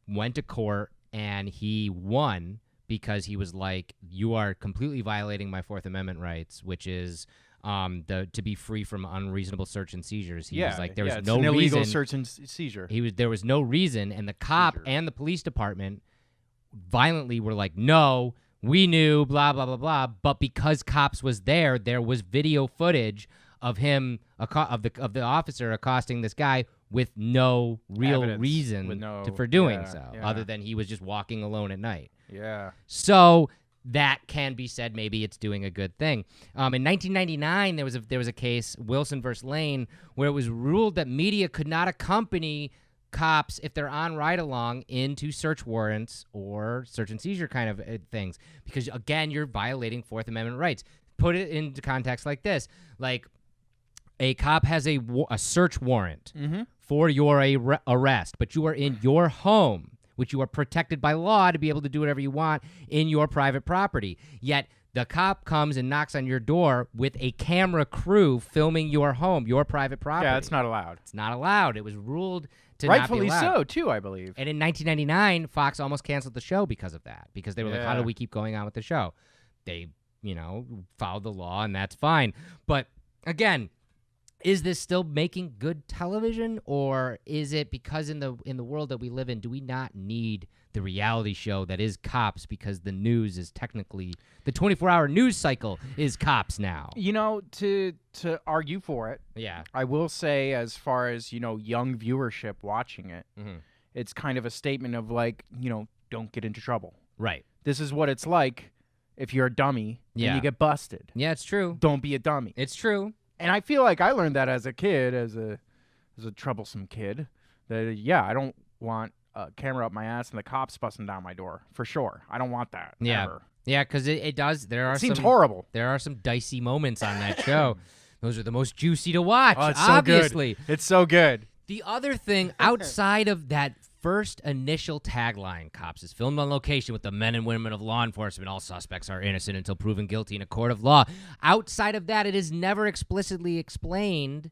Went to court, and he won because he was like, you are completely violating my Fourth Amendment rights, which is to be free from unreasonable search and seizures. He was like, there was no an illegal reason. search and seizure. There was no reason, and the cop and the police department violently were like, no, we knew, blah, blah, blah, blah. But because Cops was there was video footage of him, of the officer accosting this guy with no real Evidence, reason for doing so, other than he was just walking alone at night. Yeah. So that can be said maybe it's doing a good thing. In 1999, there was a case, Wilson versus Lane, where it was ruled that media could not accompany cops if they're on ride-along into search warrants or search and seizure kind of things, because again, you're violating Fourth Amendment rights. Put it into context like this: like a cop has a search warrant for your arrest, but you are in your home, which you are protected by law to be able to do whatever you want in your private property. Yet the cop comes and knocks on your door with a camera crew filming your home, your private property. Yeah, it's not allowed. It's not allowed. It was ruled to rightfully not be allowed. so, too, I believe. And in 1999, Fox almost canceled the show because of that, because they were like, how do we keep going on with the show? They, followed the law, and that's fine. But again, Is this still making good television, or is it because in the world that we live in, do we not need the reality show that is Cops because the news is technically the 24-hour news cycle is Cops now? You know, to argue for it, Yeah. I will say as far as, young viewership watching it, it's kind of a statement of like, don't get into trouble. Right. This is what it's like if you're a dummy and you get busted. Yeah, it's true. Don't be a dummy. It's true. And I feel like I learned that as a kid, as a troublesome kid, that, I don't want a camera up my ass and the cops busting down my door, for sure. I don't want that, ever. Yeah, because it does. It seems horrible. There are some dicey moments on that show. Those are the most juicy to watch, Oh, it's obviously. So good. It's so good. The other thing, outside of that first initial tagline, Cops is filmed on location with the men and women of law enforcement. All suspects are innocent until proven guilty in a court of law. Outside of that, it is never explicitly explained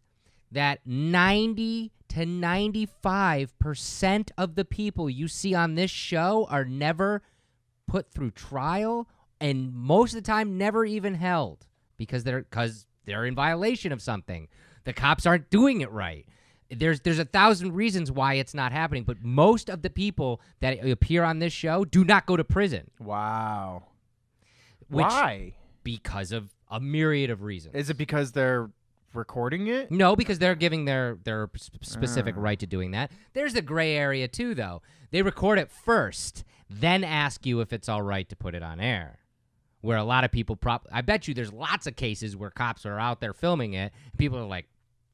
that 90 to 95% of the people you see on this show are never put through trial and most of the time never even held because they're in violation of something. The cops aren't doing it right. There's 1,000 reasons why it's not happening, but most of the people that appear on this show do not go to prison. Wow. Why? Because of a myriad of reasons. Is it because they're recording it? No, because they're giving their specific right to doing that. There's the gray area too, though. They record it first, then ask you if it's all right to put it on air. Where a lot of people I bet you there's lots of cases where cops are out there filming it, and people are like,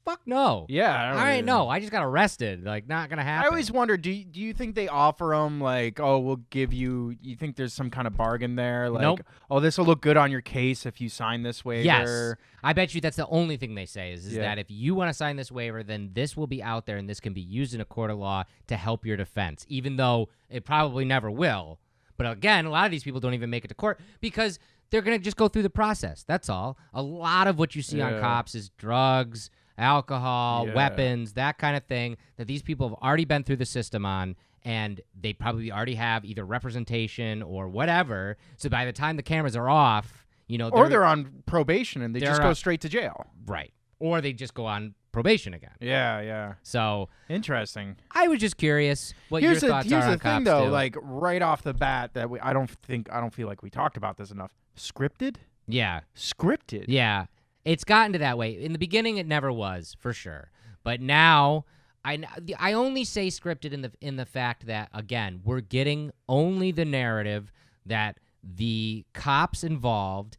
fuck no. Yeah. All right, no, I just got arrested. Like, not going to happen. I always wonder, do you think they offer them, like, oh, we'll give you think there's some kind of bargain there? Like, Nope. Oh, this will look good on your case if you sign this waiver? Yes. I bet you that's the only thing they say is that if you want to sign this waiver, then this will be out there and this can be used in a court of law to help your defense, even though it probably never will. But again, a lot of these people don't even make it to court because they're going to just go through the process. That's all. A lot of what you see on Cops is drugs, alcohol, weapons, that kind of thing that these people have already been through the system on, and they probably already have either representation or whatever. So by the time the cameras are off, or they're on probation and they just go straight to jail. Right. Or they just go on probation again. Yeah. So interesting. I was just curious what your thoughts are on Cops. Here's the thing, though, too. like right off the bat, that I don't feel like we talked about this enough. Scripted? Yeah. Scripted. Yeah. It's gotten to that way. In the beginning, it never was, for sure. But now, I only say scripted in the fact that, again, we're getting only the narrative that the cops involved,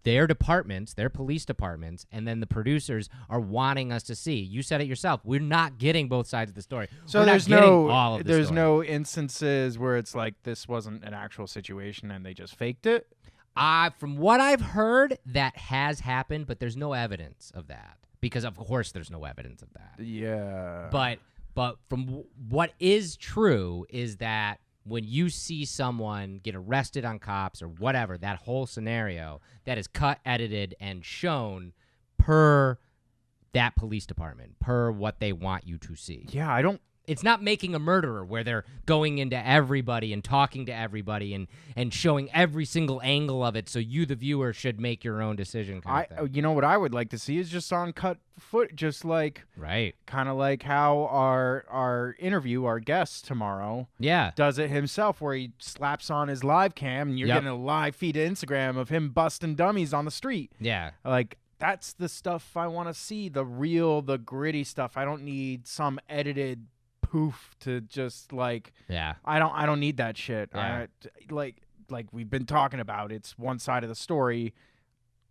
their departments, their police departments, and then the producers are wanting us to see. You said it yourself. We're not getting both sides of the story. So we're there's not getting all of the there's story. no instances where it's like this wasn't an actual situation and they just faked it? From what I've heard, that has happened, but there's no evidence of that. Because, of course, there's no evidence of that. Yeah. But from what is true is that when you see someone get arrested on Cops or whatever, that whole scenario, that is cut, edited, and shown per that police department, per what they want you to see. Yeah, It's not Making a Murderer where they're going into everybody and talking to everybody and showing every single angle of it so you, the viewer, should make your own decision kind of thing. You know what I would like to see is just on cut foot, just like kind of like how our interview, our guest tomorrow, does it himself, where he slaps on his live cam and you're getting a live feed to Instagram of him busting dummies on the street. Yeah, like that's the stuff I want to see, the real, the gritty stuff. I don't need some edited poof to just like I don't need that shit. Like we've been talking about, it's one side of the story.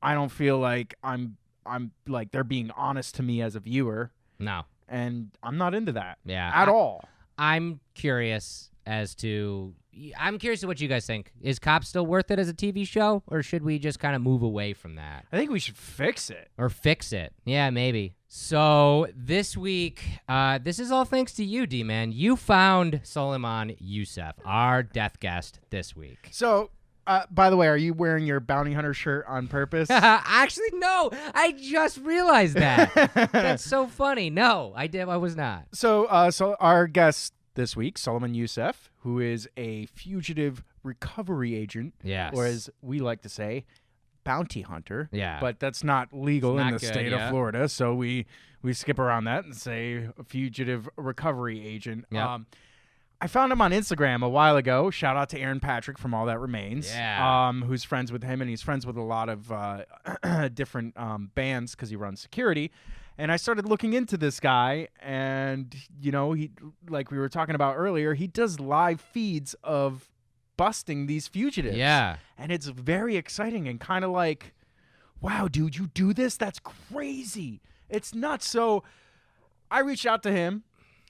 I don't feel like I'm like they're being honest to me as a viewer. No. And I'm not into that. Yeah. At all. I'm curious to what you guys think. Is Cops still worth it as a TV show, or should we just kind of move away from that? I think we should fix it. Or fix it. Yeah, maybe. So this week, this is all thanks to you, D-Man. You found Suleiman Yousef, our death guest this week. So, by the way, are you wearing your bounty hunter shirt on purpose? Actually, no. I just realized that. That's so funny. No, I was not. So our guest this week, Suleiman Yousef, who is a fugitive recovery agent, or as we like to say, bounty hunter. Yeah. But that's not legal in not the good, state yeah. of Florida, so we skip around that and say a fugitive recovery agent. Yep. I found him on Instagram a while ago. Shout out to Aaron Patrick from All That Remains, who's friends with him, and he's friends with a lot of different bands because he runs security. And I started looking into this guy, and, you know, he, like we were talking about earlier, he does live feeds of busting these fugitives. Yeah. And it's very exciting and kind of like, wow, dude, you do this? That's crazy. It's nuts. So I reached out to him,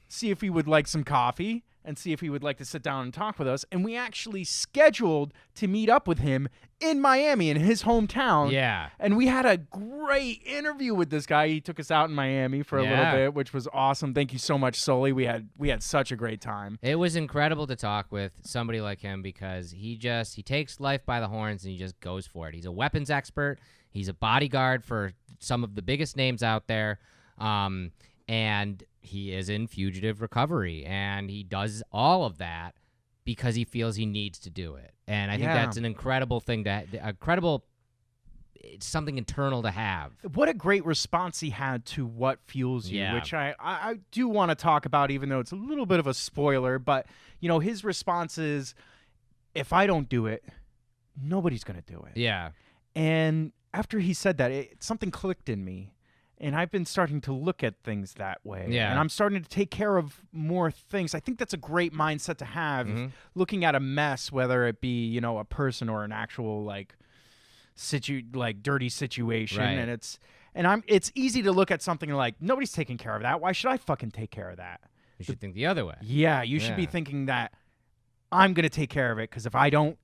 see if he would like some coffee and see if he would like to sit down and talk with us. And we actually scheduled to meet up with him in Miami, in his hometown. Yeah. And we had a great interview with this guy. He took us out in Miami for a little bit, which was awesome. Thank you so much, Sully. We had such a great time. It was incredible to talk with somebody like him because he takes life by the horns and he just goes for it. He's a weapons expert. He's a bodyguard for some of the biggest names out there. And he is in fugitive recovery, and he does all of that because he feels he needs to do it. And I think that's an incredible thing it's something internal to have. What a great response he had to What Fuels You, which I do want to talk about, even though it's a little bit of a spoiler. But, you know, his response is, if I don't do it, nobody's going to do it. Yeah. And after he said that, something clicked in me. And I've been starting to look at things that way. Yeah. And I'm starting to take care of more things. I think that's a great mindset to have, looking at a mess, whether it be, you know, a person or an actual, like, dirty situation. Right. And it's easy to look at something like, nobody's taking care of that. Why should I fucking take care of that? You should think the other way. Yeah, you should be thinking that I'm going to take care of it, because if I don't,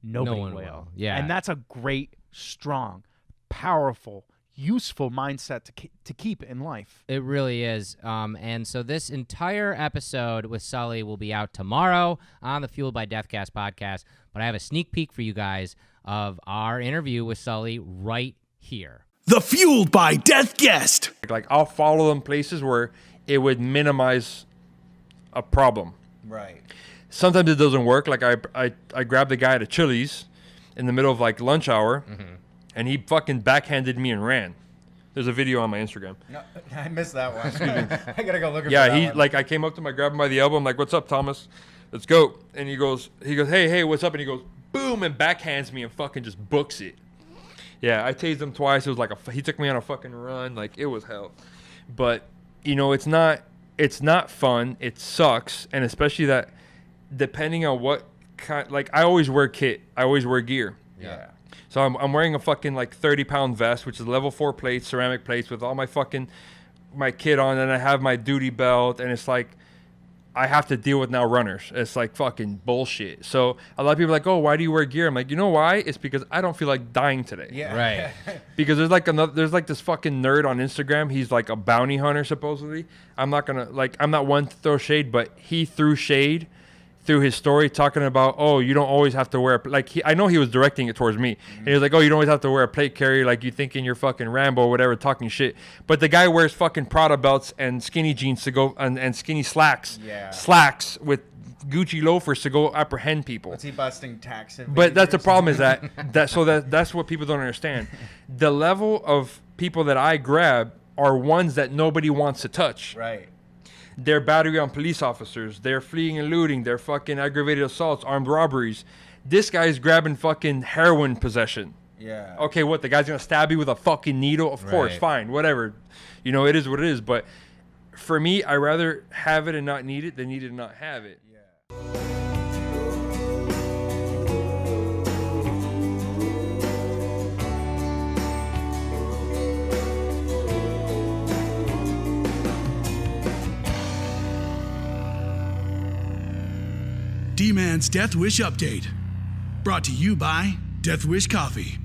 nobody No one will. Yeah. And that's a great, strong, powerful, useful mindset to keep in life. It really is. And so this entire episode with Sully will be out tomorrow on the Fueled by Deathcast podcast. But I have a sneak peek for you guys of our interview with Sully right here. The Fueled by Death guest. Like, I'll follow them places where it would minimize a problem. Right. Sometimes it doesn't work. Like, I grabbed the guy at a Chili's in the middle of, like, lunch hour. And he fucking backhanded me and ran. There's a video on my Instagram. No, I missed that one. I gotta go look at that. Yeah, I came up to him, I grabbed him by the elbow. I'm like, "What's up, Thomas? Let's go." And he goes, "Hey, what's up?" And he goes, boom, and backhands me and fucking just books it. Yeah, I tased him twice. It was like he took me on a fucking run. Like, it was hell. But, you know, it's not fun. It sucks, and especially that depending on what kind. Like, I always wear kit. I always wear gear. Yeah. So I'm wearing a fucking like 30-pound vest, which is level 4 plates, ceramic plates, with all my kit on, and I have my duty belt, and it's like I have to deal with now runners. It's like fucking bullshit. So a lot of people are like, "Oh, why do you wear gear?" I'm like, you know why? It's because I don't feel like dying today. Yeah. Right. Because there's like this fucking nerd on Instagram. He's like a bounty hunter supposedly. I'm not one to throw shade, but he threw shade through his story, talking about, oh, you don't always have to wear I know he was directing it towards me, and he was like, oh, you don't always have to wear a plate carrier, like you thinking you're fucking Rambo or whatever, talking shit. But the guy wears fucking Prada belts and skinny jeans to go and skinny slacks with Gucci loafers to go apprehend people. What's he busting tax? But that's the problem, is that's what people don't understand. The level of people that I grab are ones that nobody wants to touch. Right. They're battery on police officers. They're fleeing and looting. They're fucking aggravated assaults, armed robberies. This guy's grabbing fucking heroin possession. Yeah. Okay, what? The guy's going to stab you with a fucking needle? Of course, fine, whatever. You know, it is what it is. But for me, I rather have it and not need it than need it and not have it. D-Man's Death Wish Update. Brought to you by Death Wish Coffee.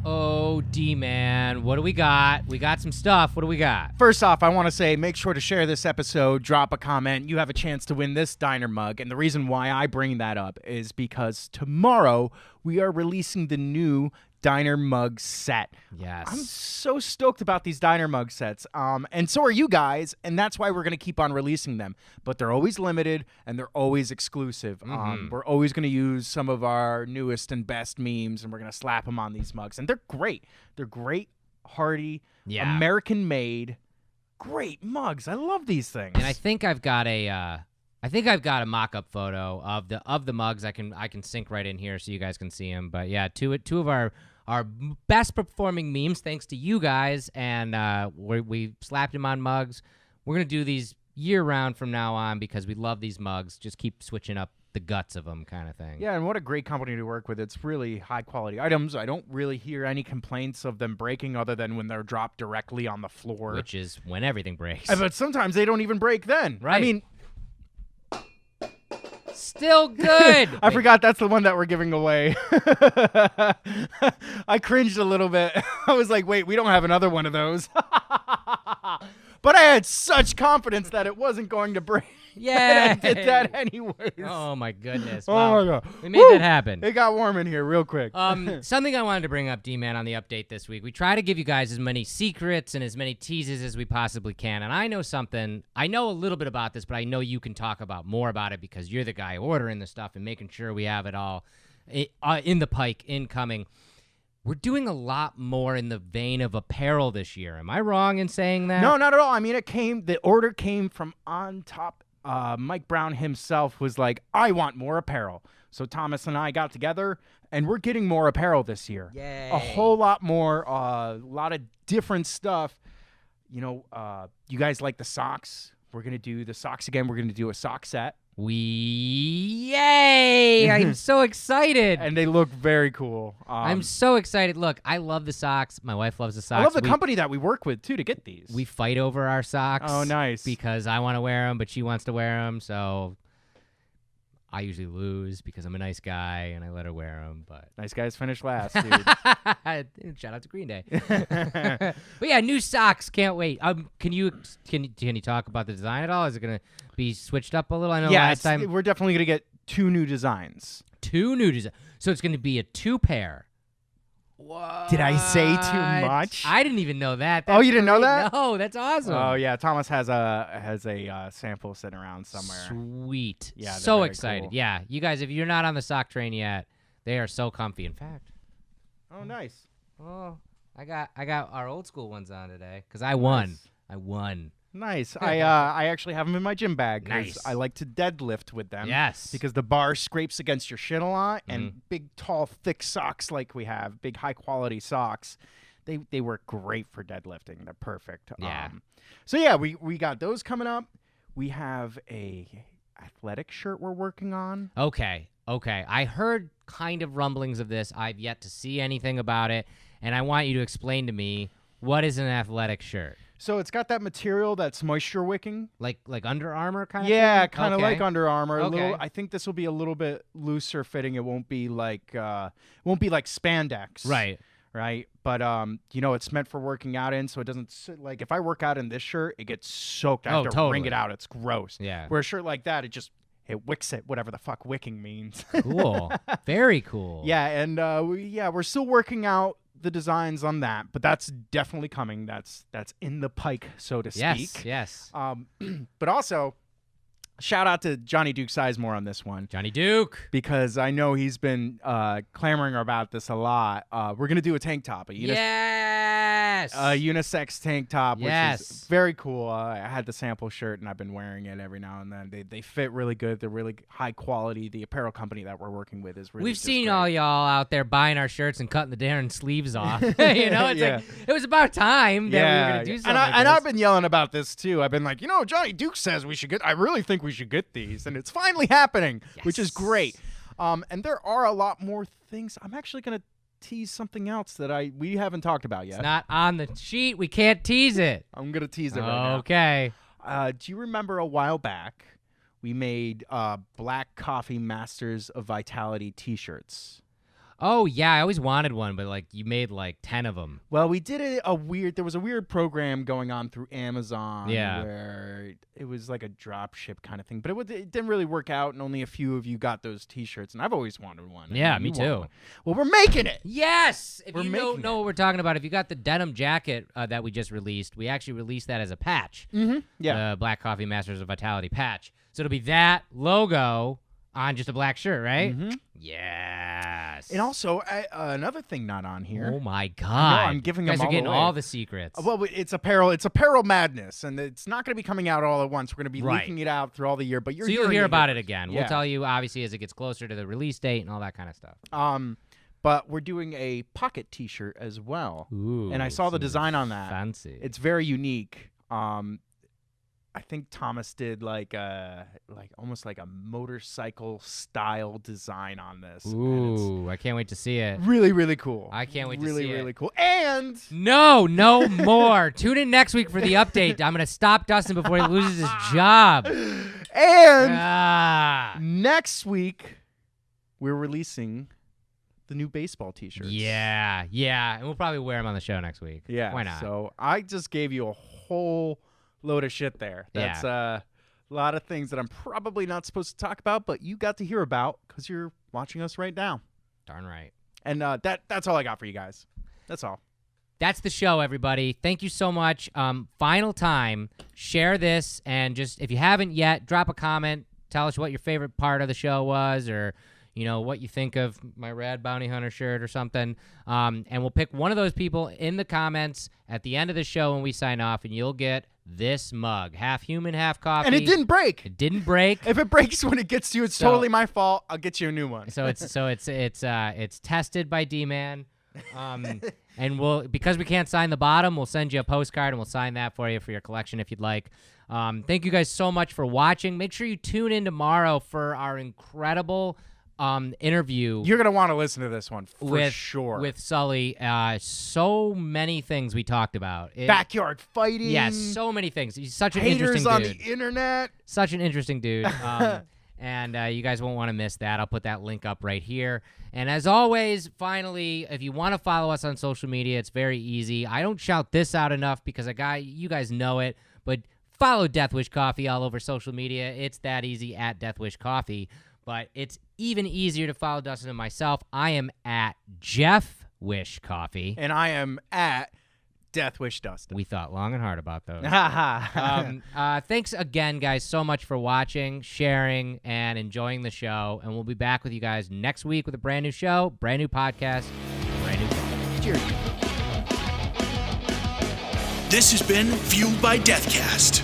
Oh, D-Man, what do we got? We got some stuff. What do we got? First off, I want to say, make sure to share this episode, drop a comment. You have a chance to win this diner mug. And the reason why I bring that up is because tomorrow we are releasing the new diner mug set. Yes. I'm so stoked about these diner mug sets. And so are you guys, and that's why we're going to keep on releasing them. But they're always limited, and they're always exclusive. We're always going to use some of our newest and best memes, and we're going to slap them on these mugs. And they're great. They're great, hearty, American-made, great mugs. I love these things. And I think I've got a mock-up photo of the mugs. I can sync right in here so you guys can see them. But yeah, two of our best performing memes, thanks to you guys, and we slapped them on mugs. We're gonna do these year round from now on because we love these mugs. Just keep switching up the guts of them, kind of thing. Yeah, and what a great company to work with. It's really high quality items. I don't really hear any complaints of them breaking other than when they're dropped directly on the floor, which is when everything breaks. But sometimes they don't even break then. Right. I mean, still good. I forgot that's the one that we're giving away. I cringed a little bit. I was like, wait, we don't have another one of those. But I had such confidence that it wasn't going to break. Yeah, I did that anyways. Oh my goodness! Oh wow. my god, we made that happen. It got warm in here real quick. Something I wanted to bring up, D-Man, on the update this week. We try to give you guys as many secrets and as many teases as we possibly can. And I know something. I know a little bit about this, but I know you can talk about more about it because you're the guy ordering the stuff and making sure we have it all in the pike, incoming. We're doing a lot more in the vein of apparel this year. Am I wrong in saying that? No, not at all. I mean, the order came from on top. Mike Brown himself was like, I want more apparel. So Thomas and I got together, and we're getting more apparel this year. Yay. A whole lot more, a lot of different stuff. You know, you guys like the socks. We're going to do the socks again. We're going to do a sock set. Yay! I'm so excited. And they look very cool. I'm so excited. Look, I love the socks. My wife loves the socks. I love the company that we work with, too, to get these. We fight over our socks. Oh, nice. Because I want to wear them, but she wants to wear them, so I usually lose because I'm a nice guy and I let her wear them. But nice guys finish last, dude. Shout out to Green Day. But yeah, new socks. Can't wait. Can you talk about the design at all? Is it gonna be switched up a little? I know last time we're definitely gonna get 2 new designs. 2 new designs. So it's gonna be a 2-pair. What? Did I say too much? I didn't even know that. Oh, you didn't know that? No, that's awesome. Oh yeah, Thomas has a sample sitting around somewhere. Sweet. Yeah, so excited. Cool. Yeah, you guys, if you're not on the sock train yet, they are so comfy. In fact. Oh, nice. Oh, I got our old school ones on today because I won. Nice. I won. Nice. I actually have them in my gym bag because Nice. I like to deadlift with them. Yes. Because the bar scrapes against your shin a lot, and big, tall, thick socks like we have, big, high-quality socks, they work great for deadlifting. They're perfect. Yeah. So, yeah, we got those coming up. We have a athletic shirt we're working on. Okay. I heard kind of rumblings of this. I've yet to see anything about it, and I want you to explain to me, what is an athletic shirt? So it's got that material that's moisture wicking. Like Under Armour kind of Yeah, thing? kind of like Under Armour. Okay. I think this will be a little bit looser fitting. It won't be like spandex. Right. But you know, it's meant for working out in, so it doesn't like if I work out in this shirt, it gets soaked. I have to wring it out. It's gross. Yeah. Where a shirt like that, it wicks it, whatever the fuck wicking means. Cool. Very cool. Yeah, and we're still working out the designs on that, but that's definitely coming. That's in the pike, so to speak. Yes. But also, shout out to Johnny Duke Sizemore on this one. Johnny Duke. Because I know he's been clamoring about this a lot. We're going to do a tank top. Yes. A unisex tank top, which Yes. is very cool. I had the sample shirt, and I've been wearing it every now and then. They fit really good. They're really high quality. The apparel company that we're working with is really We've just seen great. all y'all out there buying our shirts and cutting the darn sleeves off. You know, it's like, it was about time that we were going to do something like and this. I've been yelling about this, too. I've been like, Johnny Duke says we should I really think we should get these, and it's finally happening, which is great. And there are a lot more things. I'm actually going to tease something else that we haven't talked about yet. It's not on the sheet. We can't tease it. I'm going to tease it right now. Okay. Do you remember a while back we made Black Coffee Masters of Vitality t-shirts? Oh, yeah, I always wanted one, but, like, you made, like, 10 of them. Well, we did it there was a weird program going on through Amazon where it was like a drop ship kind of thing, but it didn't really work out, and only a few of you got those T-shirts, and I've always wanted one. Yeah, me too. Well, we're making it. Yes! If you don't know what we're talking about, if you got the denim jacket that we just released, we actually released that as a patch. Mm-hmm. Yeah. The Black Coffee Masters of Vitality patch. So it'll be that logo on just a black shirt, right? Mm-hmm. Yes. And also, another thing not on here. Oh, my God. No, I'm giving you guys them are getting away. all the secrets. Well, it's apparel. It's apparel madness, and it's not going to be coming out all at once. We're going to be leaking it out through all the year, but you'll hear about it again. Yeah. We'll tell you, obviously, as it gets closer to the release date and all that kind of stuff. But we're doing a pocket T-shirt as well. Ooh, and I saw the design on that. Fancy. It's very unique. I think Thomas did like almost like a motorcycle style design on this. Ooh, I can't wait to see it. Really, really cool. I can't wait to see it. Really, really cool. And no more. Tune in next week for the update. I'm gonna stop Dustin before he loses his job. And next week we're releasing the new baseball T-shirts. Yeah, and we'll probably wear them on the show next week. Yeah, why not? So I just gave you a whole load of shit there. That's a lot of things that I'm probably not supposed to talk about, but you got to hear about because you're watching us right now. Darn right. And that's all I got for you guys. That's all. That's the show, everybody. Thank you so much. Final time, share this, and just if you haven't yet, drop a comment. Tell us what your favorite part of the show was, or what you think of my rad bounty hunter shirt or something. And we'll pick one of those people in the comments at the end of the show when we sign off, and you'll get this mug, half human, half coffee. And it didn't break. It didn't break. If it breaks when it gets to you, it's totally my fault. I'll get you a new one. So it's tested by D-Man. And because we can't sign the bottom, we'll send you a postcard and we'll sign that for you for your collection if you'd like. Thank you guys so much for watching. Make sure you tune in tomorrow for our incredible interview. You're gonna want to listen to this one for sure with Sully. So many things we talked about. Backyard fighting. Yes, so many things. He's such an haters interesting on dude. the internet. Such an interesting dude. And you guys won't want to miss that. I'll put that link up right here. And as always, finally, if you want to follow us on social media, it's very easy. I don't shout this out enough because you guys know it, but follow Death Wish Coffee all over social media. It's that easy, at Death Wish Coffee. But it's even easier to follow Dustin and myself. I am at Jeff Wish Coffee. And I am at Death Wish Dustin. We thought long and hard about those. Thanks again, guys, so much for watching, sharing, and enjoying the show. And we'll be back with you guys next week with a brand new show, brand new podcast, brand new coffee. Cheers. This has been Fueled by Deathcast,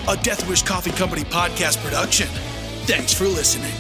a Death Wish Coffee Company podcast production. Thanks for listening.